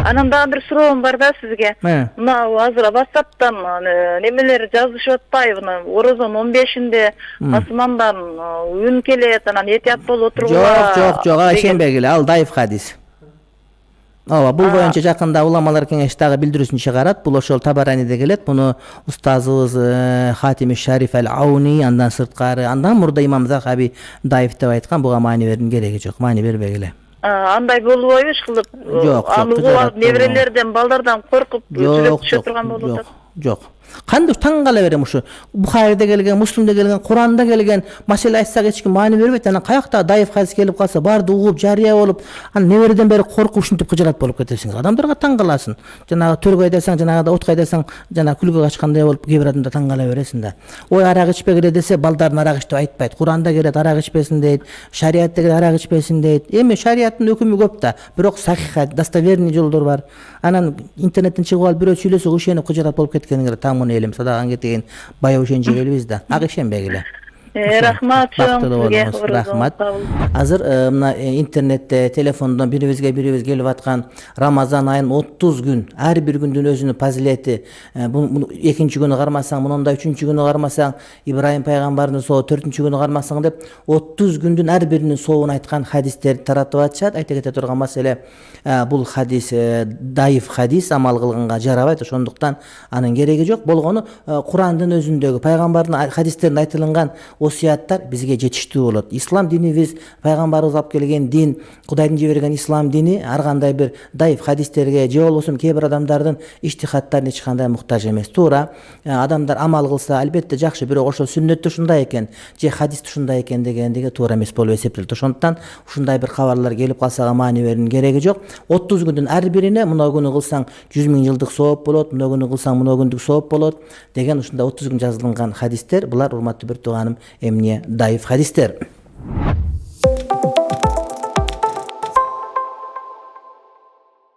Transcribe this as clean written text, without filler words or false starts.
Анан дагы бир суроом бар да сизге. Мына азыр WhatsApp'tan немелер жазышып атпайбы? Орозон 15-inde асмандан үн келет, анан этият болуп отургула. Жок, ишенбегиле, ал даиф хадис. Ооба, бул боюнча жакында уламалар кеңеши дагы билдирүүсүн чыгарат. Бул ошол Табараниде келет. Муну устазыбыз Хатими Шариф ал-Ауни, андан сырткары, андан мурда имам Захаби даиф деп айткан. Буга маани берүүнүн кереги жок. Маани бербегиле. Андай болбойбу ишкылып? Жок, неберелерден, балдардан коркуп сүйлөшө турган болуп атат. Жок. Кандай таң кала берем ушу. Бухариде келген, Муслимде келген, Куранда келген маселе айтсак эч ким маани бербейт. Анан каякта даиф хадис келип калса, барды угуп, жарыя болуп, анан неберден бери коркуп ушинтип кыжырат болуп кетесиңиз. Адамдарга таң каласың. Жанагы төргөй десең, жанагыда уткай десең, жана күлгө качкандай болуп кээ бир адамдар таң кала бересиң да. Ой, арак ичпегиле десе, балдарын арак ич деп айтпайт. Куранда келет арак ичпесин дейт, шариатта келет арак ичпесин дейт. Эми шариаттын өкүмү көп да, бирок сахих, достоверный жолдор бар. Анан интернеттен чыгып алып бирөө сүйлөсө ушенip кыжырат болуп кеткениңер тамын элим садаган кетеген баяу ишенчегелбиз да. Ак ишенбегиле. Рахмат сизге. Рахмат. Азыр мына интернетте, телефондон бирибиз келип аткан Рамазан айынын 30 күн, ар бир күндүн өзүнүн фазилети. Бул экинчи күнү кармасаң, мындай үчүнчү күнү кармасаң, Ибрайым пайгамбардын сообу, 4-күнү кармасаң деп 30 күндүн ар биринин сообун айткан хадистерди таратып атышат. Айта кете турган маселе, бул хадис даиф хадис, амал кылганга жарабайт. Ошондуктан анын кереги жок. Болгону Курандын өзүндөгү пайгамбардын хадистеринде айтылган осуяттар бизге жетиштүү болот. Ислам динибиз, пайгамбарыбыз алып келген дин, Кудайдын жиберген ислам дини ар кандай бир даиф хадистерге же болбосо кээ бир адамдардын иштихаттарына эч кандай муктаж эмес. Туура адамдар амал кылса албетте жакшы, бирок ошо сүннөттө ушундай экен, же хадисте ушундай экен дегендиги туура эмес болуп эсептелет. Ошондуктан ушундай бир кабарлар келип калса маани берүүнүн кереги жок. 30 күндүн ар бирине мына күнү кылсаң 100 000 жылдык сооп болот, мына күнү кылсаң мына күндүк сооп болот деген ушундай 30 күн жазылган хадистер. Булар урматтуу бир тууганым эмне даиф хадистер.